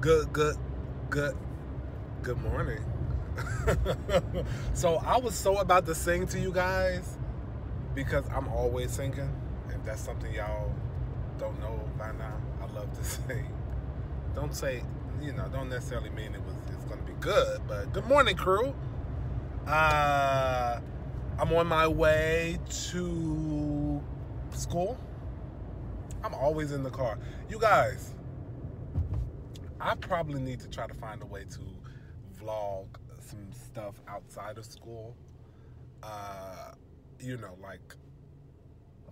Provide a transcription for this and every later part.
Good morning. So I was so about to sing to you guys because I'm always singing. If that's something y'all don't know by now, I love to sing. Don't say, don't necessarily mean it's going to be good, but good morning, crew. I'm on my way to school. I'm always in the car. You guys, I probably need to try to find a way to vlog some stuff outside of school. But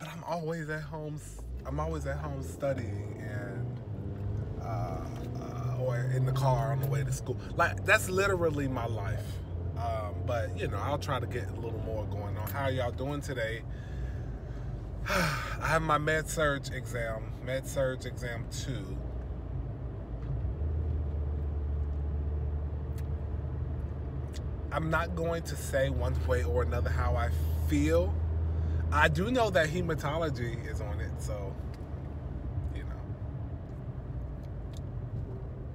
I'm always at home. I'm always at home studying and or in the car on the way to school. Like, that's literally my life. But I'll try to get a little more going on. How are y'all doing today? I have my Med-Surg exam, Med-Surg exam 2. I'm not going to say one way or another how I feel. I do know that hematology is on it, so,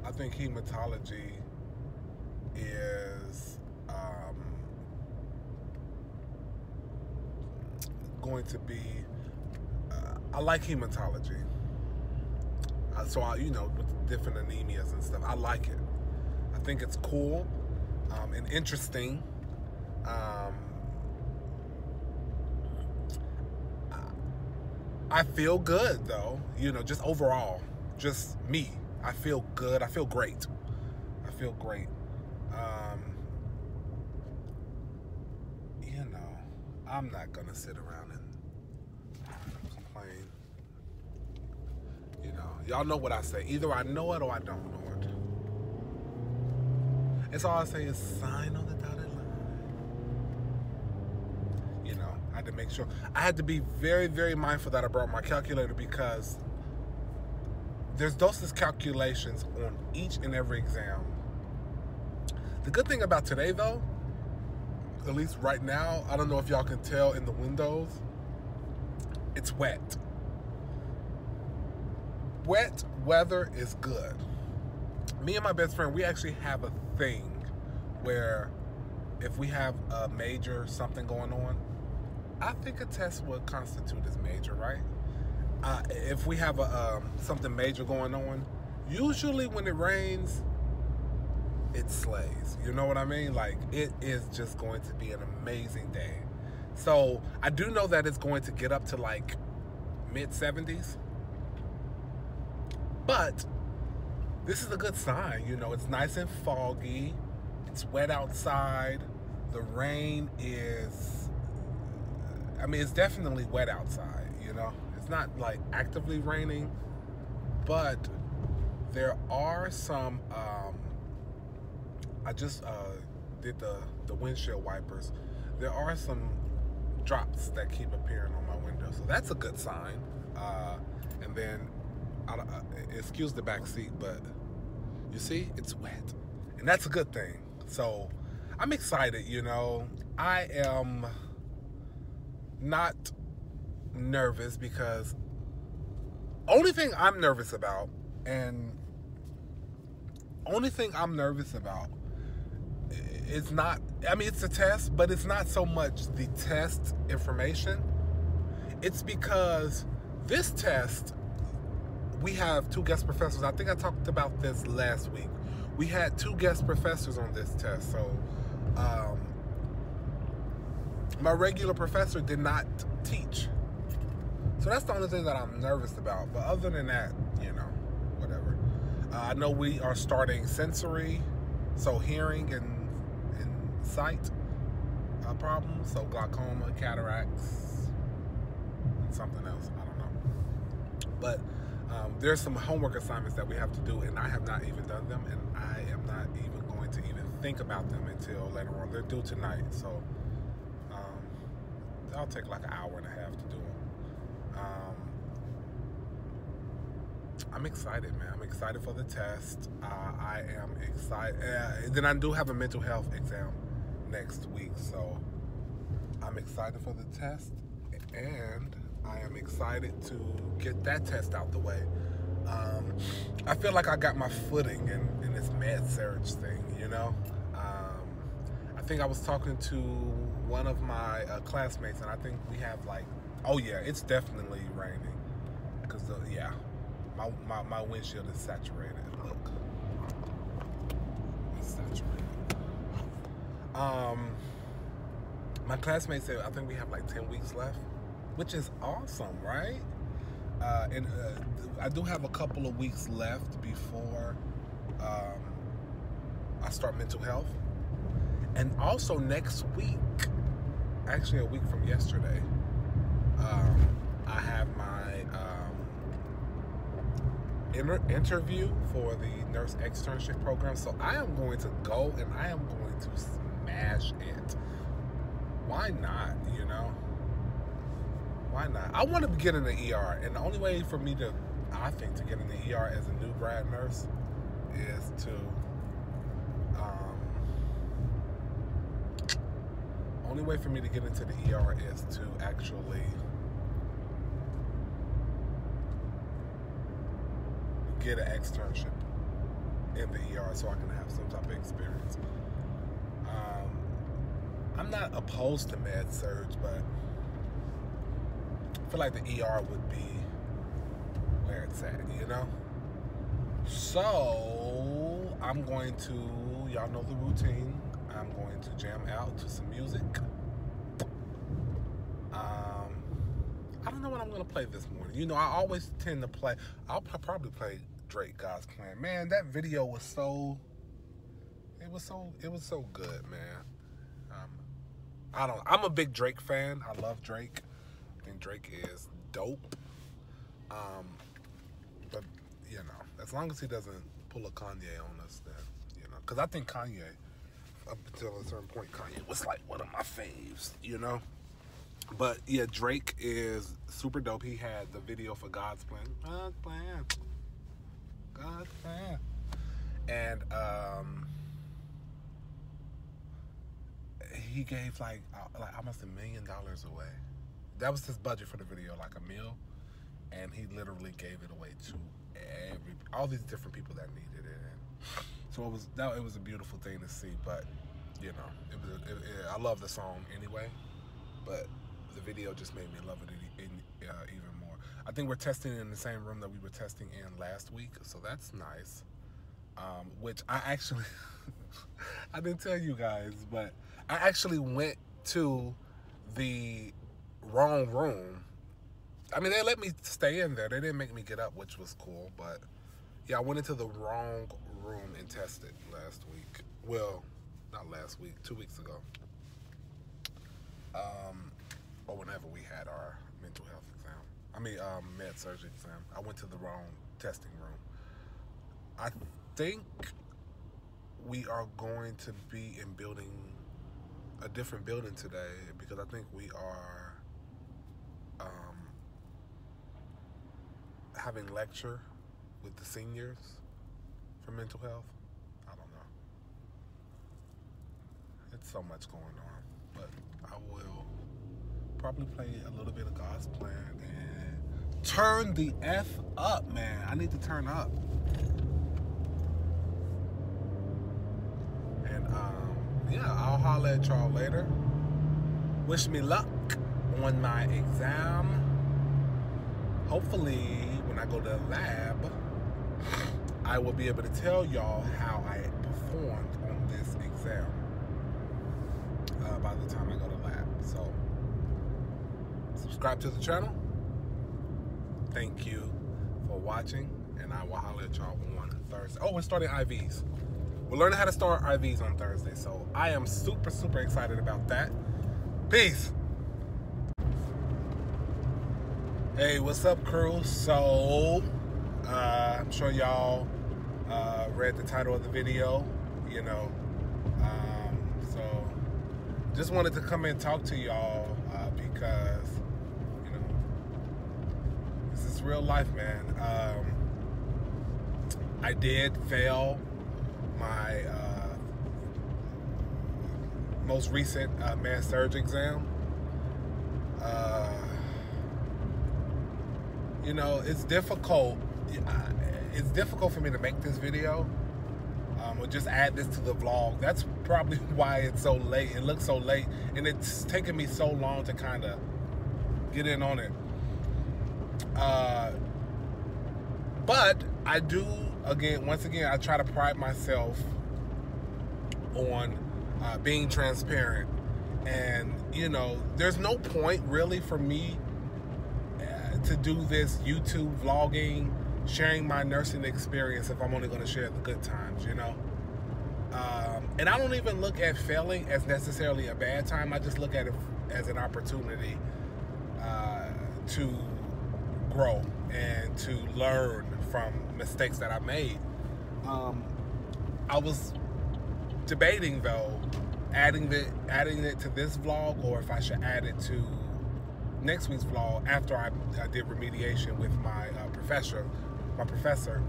I think hematology is going to be, I like hematology. So, with different anemias and stuff, I like it. I think it's cool. And interesting. I feel good though, just overall, just me. I feel good. I feel great. I'm not gonna sit around and complain. Y'all know what I say. Either I know it or I don't know it. It's all I say is sign on the dotted line. I had to make sure. I had to be very, very mindful that I brought my calculator because there's doses calculations on each and every exam. The good thing about today, though, at least right now, I don't know if y'all can tell in the windows, it's wet. Wet weather is good. Me and my best friend, we actually have a thing where if we have a major something going on, I think a test would constitute as major, right? If we have something major going on, usually when it rains, it slays. You know what I mean? Like, it is just going to be an amazing day. So I do know that it's going to get up to like mid-70s. But this is a good sign. It's nice and foggy. It's wet outside. The rain is, it's definitely wet outside, It's not like actively raining, but there are some, I just did the windshield wipers. There are some drops that keep appearing on my window, so that's a good sign. And then, excuse the back seat, but you see, it's wet, and that's a good thing. So I'm excited. I am not nervous because only thing I'm nervous about is not, it's a test, but it's not so much the test information. It's because this test, we have 2 guest professors. I think I talked about this last week. We had 2 guest professors on this test. So my regular professor did not teach. So that's the only thing that I'm nervous about. But other than that, whatever. I know we are starting sensory, so hearing and sight problems. So glaucoma, cataracts, and something else. I don't know. But there's some homework assignments that we have to do, and I have not even done them, and I am not even going to even think about them until later on. They're due tonight, so I'll take like an hour and a half to do them. I'm excited, man. I'm excited for the test. I am excited. Then I do have a mental health exam next week, so I'm excited for the test, and I am excited to get that test out the way. I feel like I got my footing in this Med-Surg thing, you know. I think I was talking to one of my classmates, and I think we have like, oh yeah, it's definitely raining, because yeah, my windshield is saturated. Look, it's saturated. My classmate said I think we have like 10 weeks left, which is awesome, right? And I do have a couple of weeks left before I start mental health. And also next week, actually a week from yesterday, I have my interview for the nurse externship program. So I am going to go and I am going to smash it. Why not, you know? Why not? I want to get in the ER, and the only way for me to, I think, to get in the ER as a new grad nurse is to, only way for me to get into the ER is to actually get an externship in the ER so I can have some type of experience. I'm not opposed to Med-Surg, but I feel like the ER would be where it's at, you know? So, I'm going to, y'all know the routine, I'm going to jam out to some music. I don't know what I'm going to play this morning. You know, I always tend to play, I'll probably play Drake, God's Plan. Man, that video was so, it was so good, man. I'm a big Drake fan. I love Drake. I think Drake is dope. But, you know, as long as he doesn't pull a Kanye on us, then, you know. Because I think Kanye, up until a certain point, Kanye was like one of my faves, you know. But, yeah, Drake is super dope. He had the video for God's Plan. God's Plan. God's Plan. And, he gave like almost $1 million away. That was his budget for the video, like $1 million, and he literally gave it away to all these different people that needed it. And so it was a beautiful thing to see. But you know, I love the song anyway, but the video just made me love it even more. I think we're testing in the same room that we were testing in last week, so that's nice. Which I actually I didn't tell you guys, but I actually went to the wrong room. I mean, they let me stay in there. They didn't make me get up, which was cool. But yeah, I went into the wrong room and tested last week. Well, not last week, 2 weeks ago. Or whenever we had our mental health exam. I mean, Med-Surg exam. I went to the wrong testing room. I think we are going to be in a different building today, because I think we are having lecture with the seniors for mental health. I don't know. It's so much going on, but I will probably play a little bit of God's Plan and turn the F up, man. I need to turn up. And yeah, I'll holler at y'all later. Wish me luck on my exam. Hopefully, when I go to the lab, I will be able to tell y'all how I performed on this exam by the time I go to lab. So, subscribe to the channel. Thank you for watching, and I will holler at y'all on Thursday. Oh, we're starting IVs. We're learning how to start IVs on Thursday, so I am super, super excited about that. Peace. Hey, what's up, crew? So, I'm sure y'all read the title of the video, you know. So, just wanted to come and talk to y'all because, you know, this is real life, man. I did fail my most recent Med-Surg exam. You know, it's difficult, it's difficult for me to make this video. Or just add this to the vlog. That's probably why it's so late. It looks so late, and it's taken me so long to kind of get in on it. But I do, once again, I try to pride myself on being transparent. And, you know, there's no point really for me to do this YouTube vlogging, sharing my nursing experience if I'm only going to share the good times, you know. And I don't even look at failing as necessarily a bad time. I just look at it as an opportunity to grow and to learn from mistakes that I made. I was debating though, adding it to this vlog, or if I should add it to next week's vlog after I did remediation with my professor,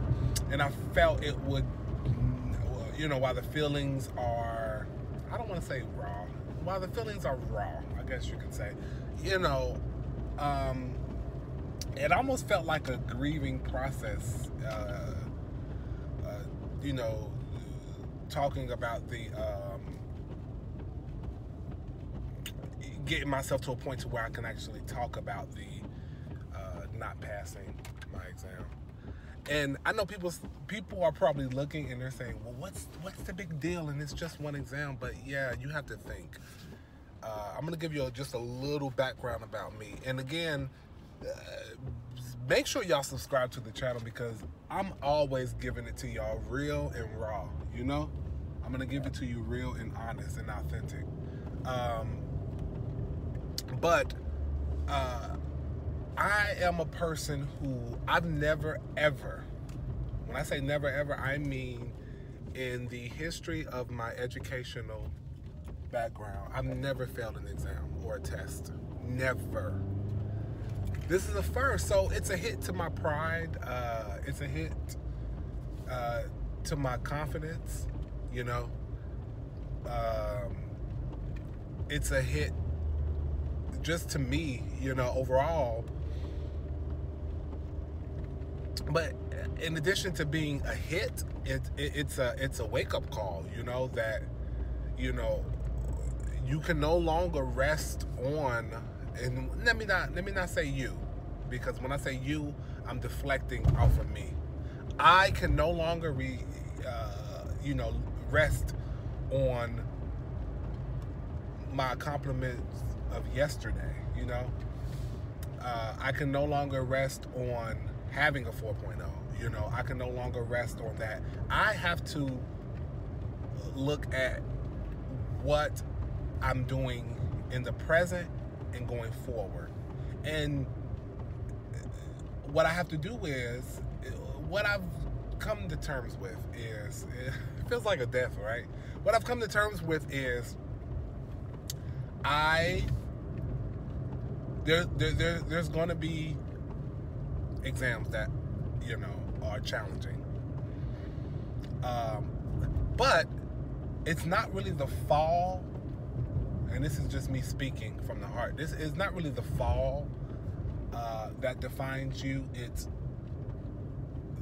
and I felt it would, you know, while the feelings are, I don't want to say raw, while the feelings are raw, I guess you could say, you know, it almost felt like a grieving process, you know, talking about the, getting myself to a point to where I can actually talk about the not passing my exam. And I know people are probably looking and they're saying, well, what's the big deal? And it's just one exam. But yeah, you have to think. I'm going to give you just a little background about me. And again, make sure y'all subscribe to the channel, because I'm always giving it to y'all real and raw, you know? I'm going to give it to you real and honest and authentic. But I am a person who I've never ever, when I say never ever, I mean in the history of my educational background, I've never failed an exam or a test. Never. This is the first, so it's a hit to my pride. It's a hit to my confidence, you know. It's a hit just to me, you know, overall. But in addition to being a hit, it's a wake-up call, you know, that, you know, you can no longer rest on, and let me not say you, because when I say you, I'm deflecting off of me. I can no longer you know, rest on my accomplishments of yesterday, you know. I can no longer rest on having a 4.0, you know. I can no longer rest on that. I have to look at what I'm doing in the present and going forward. And what I have to do is, what I've come to terms with is, it feels like a death, right? What I've come to terms with is, there's going to be exams that, you know, are challenging. But it's not really the fall, and this is just me speaking from the heart. This is not really the fall that defines you. It's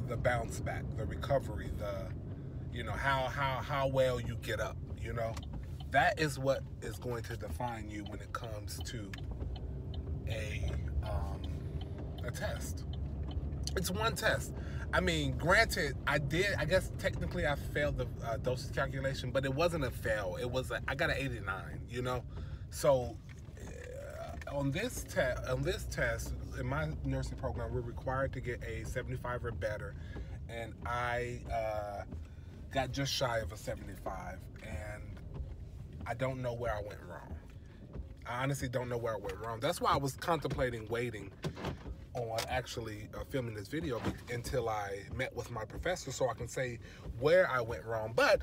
the bounce back, the recovery, you know, how well you get up, you know. That is what is going to define you when it comes to a test. It's one test. I mean, granted, I guess technically I failed the dosage calculation, but it wasn't a fail. It was I got an 89, you know. So on this test in my nursing program, we're required to get a 75 or better, and I got just shy of a 75, and I don't know where I went wrong. I honestly don't know where I went wrong. That's why I was contemplating waiting on actually filming this video until I met with my professor, so I can say where I went wrong. But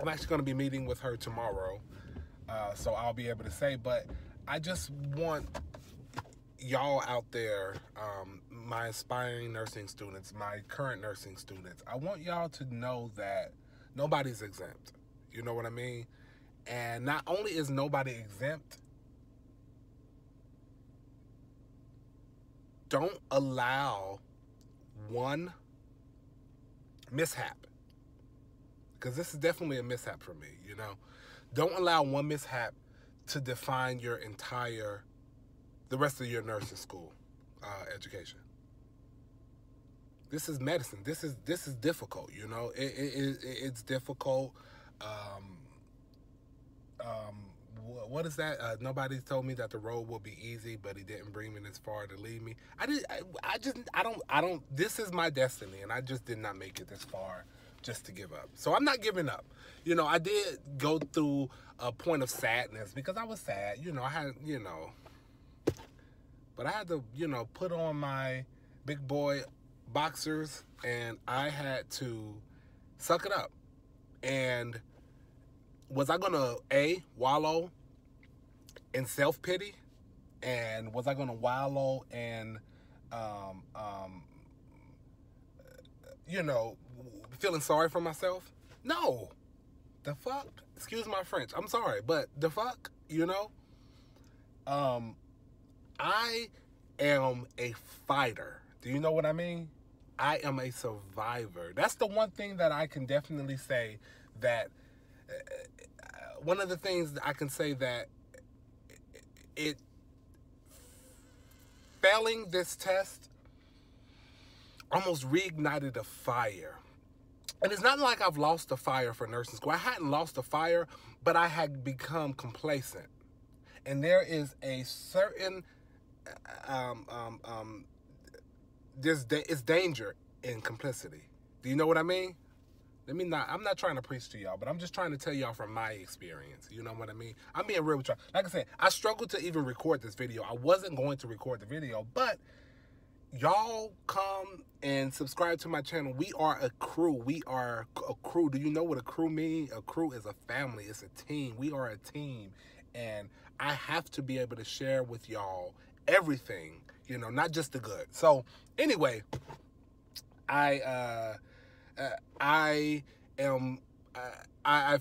I'm actually going to be meeting with her tomorrow, so I'll be able to say. But I just want y'all out there, my aspiring nursing students, my current nursing students, I want y'all to know that nobody's exempt. You know what I mean? And not only is nobody exempt, don't allow one mishap, because this is definitely a mishap for me, you know. Don't allow one mishap to define your the rest of your nursing school education. This is medicine. This is difficult, you know. It's difficult. What is that? Nobody told me that the road will be easy, but he didn't bring me this far to leave me. I don't, this is my destiny, and I just did not make it this far just to give up. So I'm not giving up. You know, I did go through a point of sadness because I was sad. You know, I had, you know, but I had to, you know, put on my big boy boxers, and I had to suck it up. And was I gonna wallow in self-pity, and was I gonna wallow in you know, feeling sorry for myself? No. The fuck? Excuse my French. I'm sorry, but the fuck, you know? I am a fighter. Do you know what I mean? I am a survivor. That's the one thing that I can definitely say, that one of the things that I can say that failing this test almost reignited a fire. And it's not like I've lost the fire for nursing school. I hadn't lost the fire, but I had become complacent. And there is a certain it's danger in complicity. Do you know what I mean? I'm not trying to preach to y'all, but I'm just trying to tell y'all from my experience. You know what I mean? I'm being real with y'all. Like I said, I struggled to even record this video. I wasn't going to record the video, but y'all come and subscribe to my channel. We are a crew. We are a crew. Do you know what a crew means? A crew is a family. It's a team. We are a team. And I have to be able to share with y'all everything, you know, not just the good. So anyway, I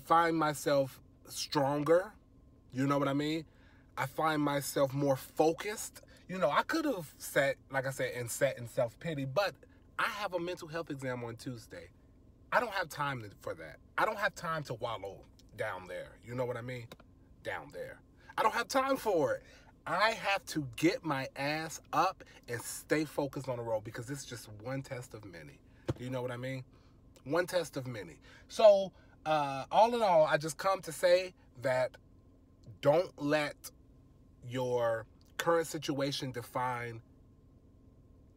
find myself stronger. You know what I mean? I find myself more focused. You know, I could have sat, like I said, and sat in self-pity, but I have a mental health exam on Tuesday. I don't have time for that. I don't have time to wallow down there. You know what I mean? Down there. I don't have time for it. I have to get my ass up and stay focused on the road, because it's just one test of many. You know what I mean? One test of many. So, all in all, I just come to say that don't let your current situation define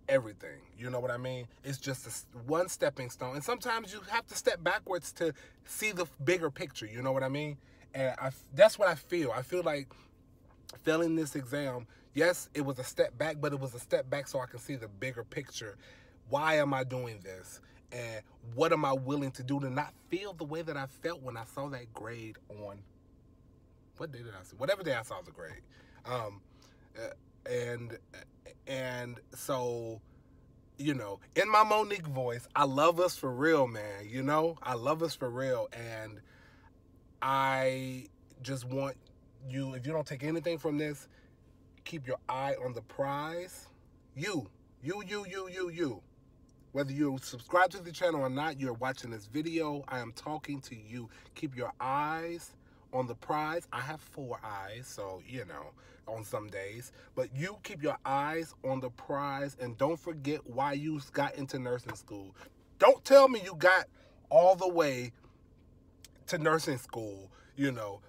everything. You know what I mean? It's just one stepping stone. And sometimes you have to step backwards to see the bigger picture. You know what I mean? And that's what I feel. I feel like failing this exam, yes, it was a step back, but it was a step back so I can see the bigger picture. Why am I doing this? And what am I willing to do to not feel the way that I felt when I saw that grade on, what day did I see? Whatever day I saw the grade. And so, you know, in my Monique voice, I love us for real, man. You know, I love us for real. And I just want you, if you don't take anything from this, keep your eye on the prize. You. Whether you subscribe to the channel or not, you're watching this video, I am talking to you. Keep your eyes on the prize. I have 4 eyes, so, you know, on some days. But you keep your eyes on the prize, and don't forget why you got into nursing school. Don't tell me you got all the way to nursing school, you know,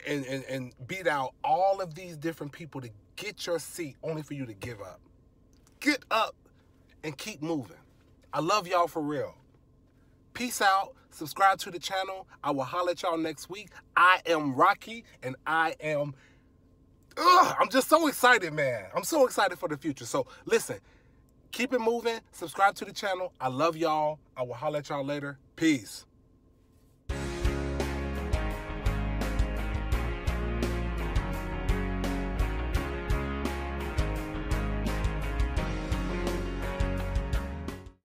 and beat out all of these different people to get your seat only for you to give up. Get up and keep moving. I love y'all for real. Peace out. Subscribe to the channel. I will holler at y'all next week. I am Rocky, and I am... I'm just so excited, man. I'm so excited for the future. So, listen. Keep it moving. Subscribe to the channel. I love y'all. I will holler at y'all later. Peace.